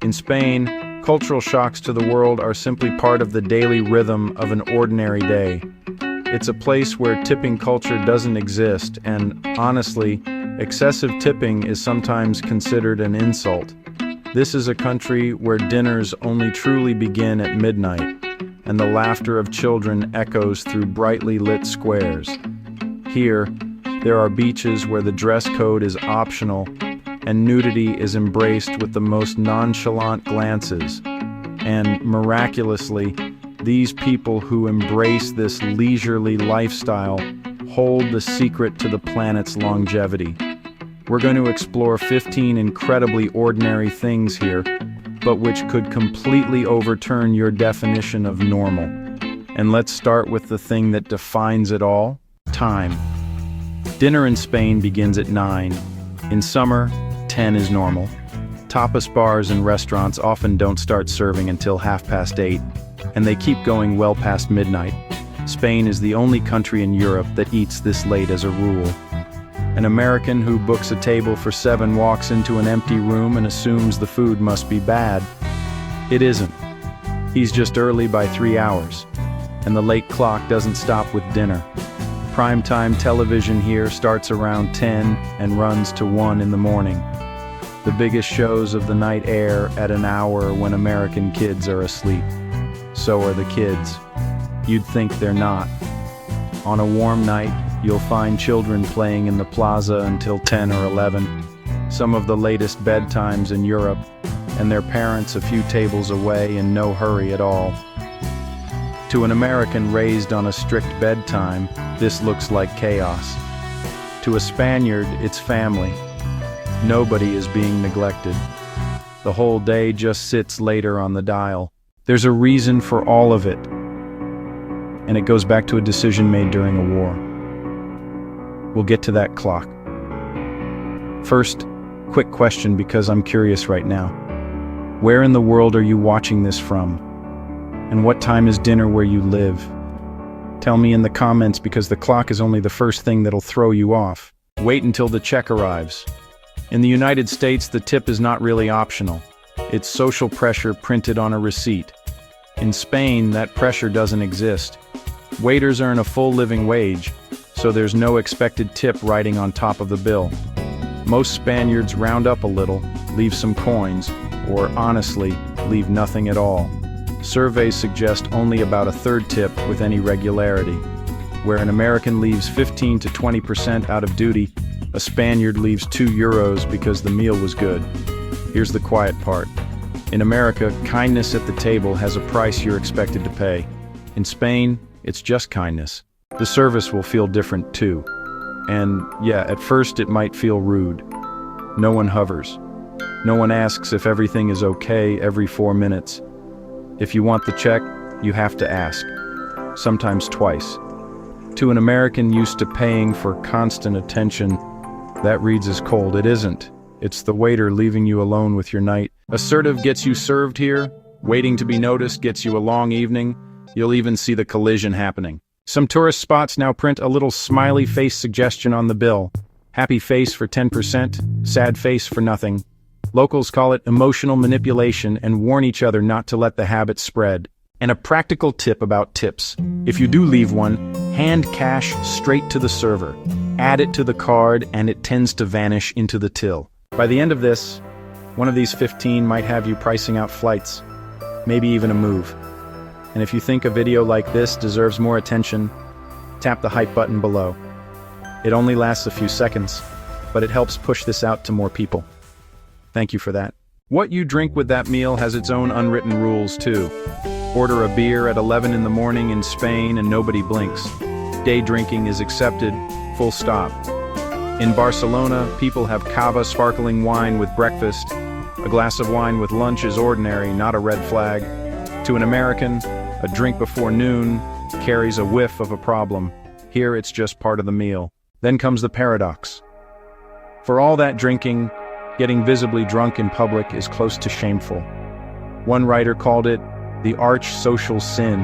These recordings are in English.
In Spain, cultural shocks to the world are simply part of the daily rhythm of an ordinary day. It's a place where tipping culture doesn't exist, and honestly, excessive tipping is sometimes considered an insult. This is a country where dinners only truly begin at midnight, and the laughter of children echoes through brightly lit squares. Here, there are beaches where the dress code is optional, and nudity is embraced with the most nonchalant glances. And miraculously, these people who embrace this leisurely lifestyle hold the secret to the planet's longevity. We're going to explore 15 incredibly ordinary things here, but which could completely overturn your definition of normal. And let's start with the thing that defines it all: time. Dinner in Spain begins at 9. In summer, 10 is normal. Tapas bars and restaurants often don't start serving until 8:30, and they keep going well past midnight. Spain is the only country in Europe that eats this late as a rule. An American who books a table for 7 walks into an empty room and assumes the food must be bad. It isn't. He's just early by 3 hours, and the late clock doesn't stop with dinner. Primetime television here starts around 10 and runs to 1 in the morning. The biggest shows of the night air at an hour when American kids are asleep. So are the kids. You'd think they're not. On a warm night, you'll find children playing in the plaza until 10 or 11, some of the latest bedtimes in Europe, and their parents a few tables away in no hurry at all. To an American raised on a strict bedtime, this looks like chaos. To a Spaniard, it's family. Nobody is being neglected. The whole day just sits later on the dial. There's a reason for all of it, and it goes back to a decision made during a war. We'll get to that clock. First, quick question because I'm curious right now. Where in the world are you watching this from? And what time is dinner where you live? Tell me in the comments because the clock is only the first thing that'll throw you off. Wait until the check arrives. In the United States, the tip is not really optional. It's social pressure printed on a receipt. In Spain, that pressure doesn't exist. Waiters earn a full living wage, so there's no expected tip writing on top of the bill. Most Spaniards round up a little, leave some coins, or honestly, leave nothing at all. Surveys suggest only about a third tip with any regularity. Where an American leaves 15 to 20% out of duty, a Spaniard leaves €2 because the meal was good. Here's the quiet part. In America, kindness at the table has a price you're expected to pay. In Spain, it's just kindness. The service will feel different too. And yeah, at first it might feel rude. No one hovers. No one asks if everything is okay every 4 minutes. If you want the check, you have to ask. Sometimes twice. To an American used to paying for constant attention, that reads as cold. It isn't. It's the waiter leaving you alone with your night. Assertive gets you served here. Waiting to be noticed gets you a long evening. You'll even see the collision happening. Some tourist spots now print a little smiley face suggestion on the bill. Happy face for 10%, sad face for nothing. Locals call it emotional manipulation and warn each other not to let the habit spread. And a practical tip about tips. If you do leave one, hand cash straight to the server. Add it to the card and it tends to vanish into the till. By the end of this, one of these 15 might have you pricing out flights, maybe even a move. And if you think a video like this deserves more attention, tap the hype button below. It only lasts a few seconds, but it helps push this out to more people. Thank you for that. What you drink with that meal has its own unwritten rules too. Order a beer at 11 in the morning in Spain and nobody blinks. Day drinking is accepted, full stop. In Barcelona, people have cava sparkling wine with breakfast. A glass of wine with lunch is ordinary, not a red flag. To an American, a drink before noon carries a whiff of a problem. Here it's just part of the meal. Then comes the paradox. For all that drinking, getting visibly drunk in public is close to shameful. One writer called it the arch social sin.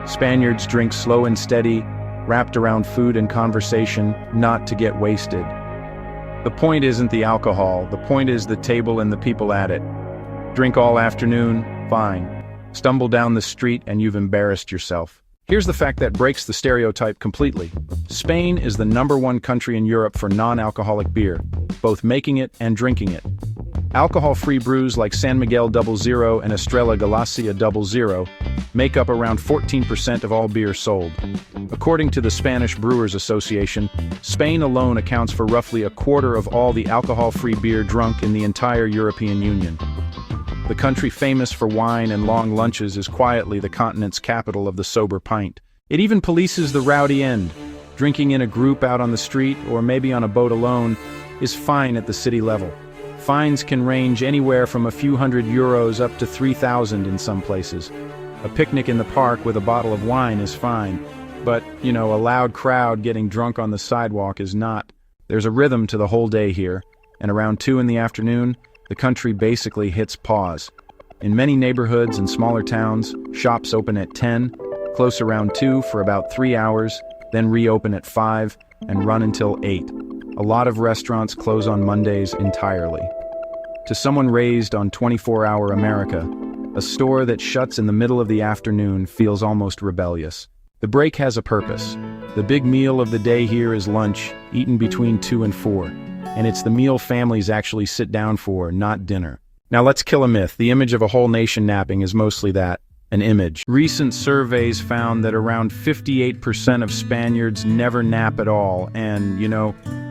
Spaniards drink slow and steady, wrapped around food and conversation, not to get wasted. The point isn't the alcohol, the point is the table and the people at it. Drink all afternoon? Fine. Stumble down the street and you've embarrassed yourself. Here's the fact that breaks the stereotype completely. Spain is the #1 country in Europe for non-alcoholic beer, both making it and drinking it. Alcohol-free brews like San Miguel 00 and Estrella Galicia 00 make up around 14% of all beer sold. According to the Spanish Brewers Association, Spain alone accounts for roughly a quarter of all the alcohol-free beer drunk in the entire European Union. The country famous for wine and long lunches is quietly the continent's capital of the sober pint. It even polices the rowdy end. Drinking in a group out on the street, or maybe on a boat alone, is fine at the city level. Fines can range anywhere from a few €100 up to 3,000 in some places. A picnic in the park with a bottle of wine is fine, but, a loud crowd getting drunk on the sidewalk is not. There's a rhythm to the whole day here, and around 2 in the afternoon, the country basically hits pause. In many neighborhoods and smaller towns, shops open at 10, close around 2 for about 3 hours, then reopen at 5, and run until 8. A lot of restaurants close on Mondays entirely. To someone raised on 24-hour America, a store that shuts in the middle of the afternoon feels almost rebellious. The break has a purpose. The big meal of the day here is lunch, eaten between 2 and 4. And it's the meal families actually sit down for, not dinner. Now let's kill a myth. The image of a whole nation napping is mostly that, an image. Recent surveys found that around 58% of Spaniards never nap at all, and,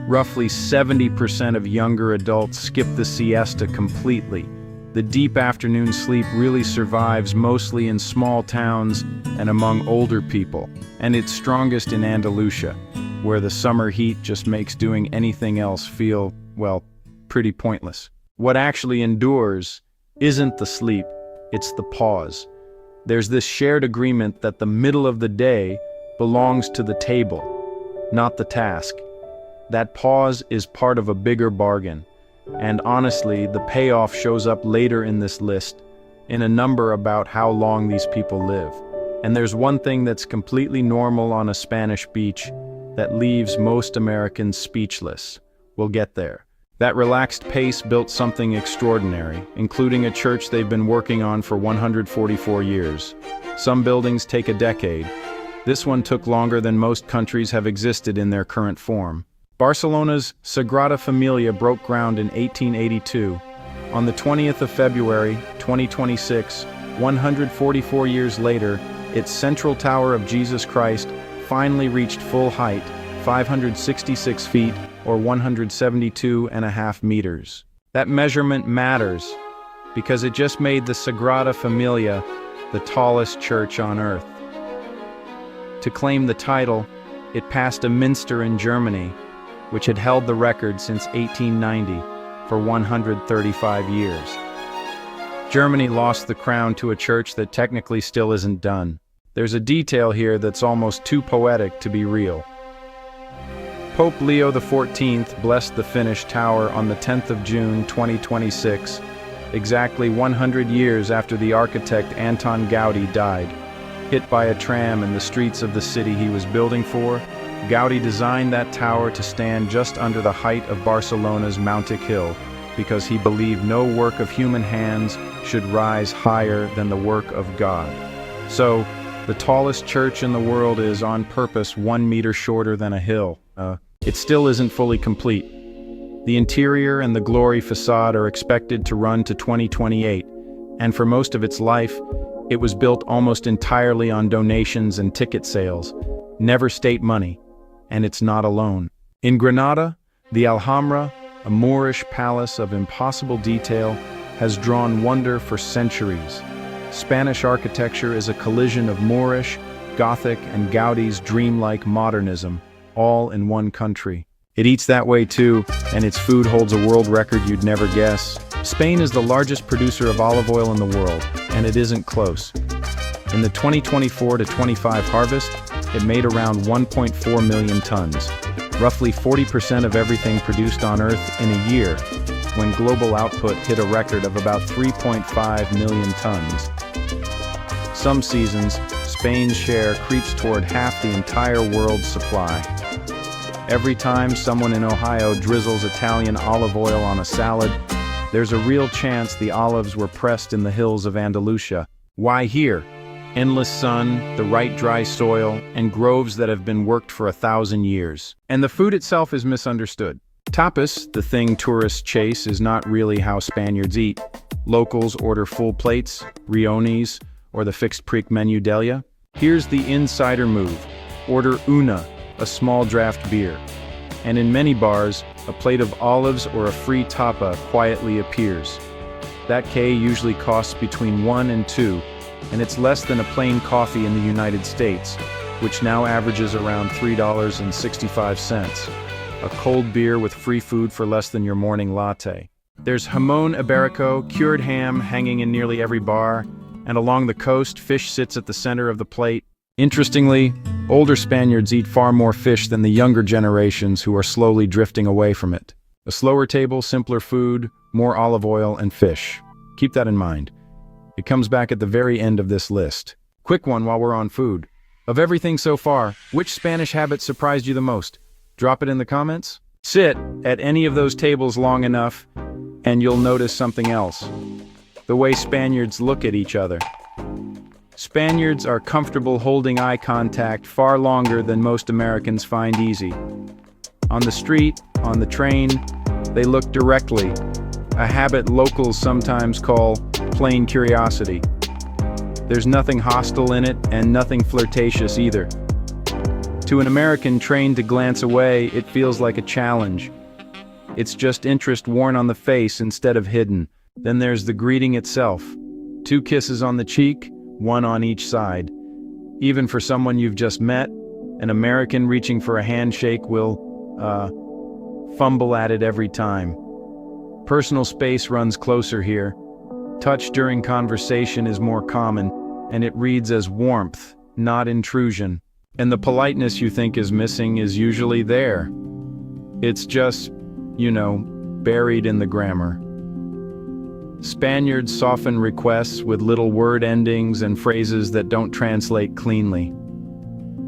roughly 70% of younger adults skip the siesta completely. The deep afternoon sleep really survives mostly in small towns and among older people, and it's strongest in Andalusia, where the summer heat just makes doing anything else feel, pretty pointless. What actually endures isn't the sleep, it's the pause. There's this shared agreement that the middle of the day belongs to the table, not the task. That pause is part of a bigger bargain. And honestly, the payoff shows up later in this list, in a number about how long these people live. And there's one thing that's completely normal on a Spanish beach that leaves most Americans speechless. We'll get there. That relaxed pace built something extraordinary, including a church they've been working on for 144 years. Some buildings take a decade. This one took longer than most countries have existed in their current form. Barcelona's Sagrada Familia broke ground in 1882. On the 20th of February, 2026, 144 years later, its central tower of Jesus Christ finally reached full height, 566 feet, or 172.5 meters. That measurement matters, because it just made the Sagrada Familia the tallest church on earth. To claim the title, it passed a minster in Germany, which had held the record since 1890 for 135 years. Germany lost the crown to a church that technically still isn't done. There's a detail here that's almost too poetic to be real. Pope Leo XIV blessed the finished tower on the 10th of June 2026, exactly 100 years after the architect Anton Gaudi died. Hit by a tram in the streets of the city he was building for, Gaudi designed that tower to stand just under the height of Barcelona's Mountic Hill, because he believed no work of human hands should rise higher than the work of God. So, the tallest church in the world is, on purpose, 1 meter shorter than a hill. It still isn't fully complete. The interior and the glory facade are expected to run to 2028, and for most of its life, it was built almost entirely on donations and ticket sales, never state money. And it's not alone. In Granada, the Alhambra, a Moorish palace of impossible detail, has drawn wonder for centuries. Spanish architecture is a collision of Moorish, Gothic, and Gaudi's dreamlike modernism, all in one country. It eats that way too, and its food holds a world record you'd never guess. Spain is the largest producer of olive oil in the world, and it isn't close. In the 2024-25 harvest, it made around 1.4 million tons, roughly 40% of everything produced on Earth in a year, when global output hit a record of about 3.5 million tons. Some seasons, Spain's share creeps toward half the entire world's supply. Every time someone in Ohio drizzles Italian olive oil on a salad, There's a real chance the olives were pressed in the hills of Andalusia. Why here? Endless sun, the right dry soil, and groves that have been worked for 1,000 years. And the food itself is misunderstood. Tapas, the thing tourists chase, is not really how Spaniards eat. Locals order full plates, rionis, or the fixed prix menu delia. Here's the insider move. Order una, a small draft beer. And in many bars, a plate of olives or a free tapa quietly appears. That K usually costs between 1 and 2, and it's less than a plain coffee in the United States, which now averages around $3.65. A cold beer with free food for less than your morning latte. There's jamón ibérico, cured ham, hanging in nearly every bar, and along the coast, fish sits at the center of the plate. Interestingly, older Spaniards eat far more fish than the younger generations who are slowly drifting away from it. A slower table, simpler food, more olive oil and fish. Keep that in mind. It comes back at the very end of this list. Quick one while we're on food. Of everything so far, which Spanish habit surprised you the most? Drop it in the comments. Sit at any of those tables long enough, and you'll notice something else. The way Spaniards look at each other. Spaniards are comfortable holding eye contact far longer than most Americans find easy. On the street, on the train, they look directly, a habit locals sometimes call plain curiosity. There's nothing hostile in it and nothing flirtatious either. To an American trained to glance away, it feels like a challenge. It's just interest worn on the face instead of hidden. Then there's the greeting itself. 2 kisses on the cheek, 1 on each side. Even for someone you've just met, an American reaching for a handshake will, fumble at it every time. Personal space runs closer here. Touch during conversation is more common, and it reads as warmth, not intrusion. And the politeness you think is missing is usually there. It's just, buried in the grammar. Spaniards soften requests with little word endings and phrases that don't translate cleanly.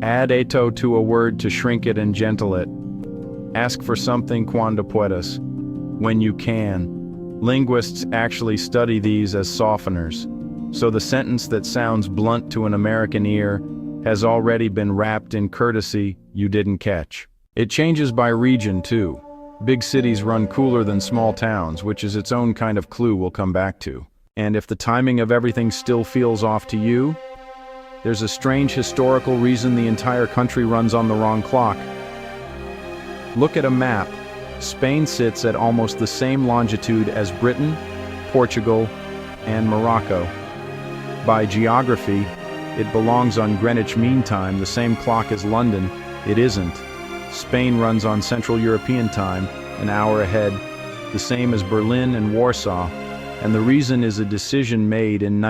Add eto to a word to shrink it and gentle it. Ask for something cuando puedas, when you can. Linguists actually study these as softeners, so the sentence that sounds blunt to an American ear has already been wrapped in courtesy you didn't catch. It changes by region too. Big cities run cooler than small towns, which is its own kind of clue we'll come back to. And if the timing of everything still feels off to you, there's a strange historical reason the entire country runs on the wrong clock. Look at a map. Spain sits at almost the same longitude as Britain, Portugal, and Morocco. By geography, it belongs on Greenwich Mean Time, the same clock as London. It isn't. Spain runs on Central European Time, an hour ahead, the same as Berlin and Warsaw, and the reason is a decision made in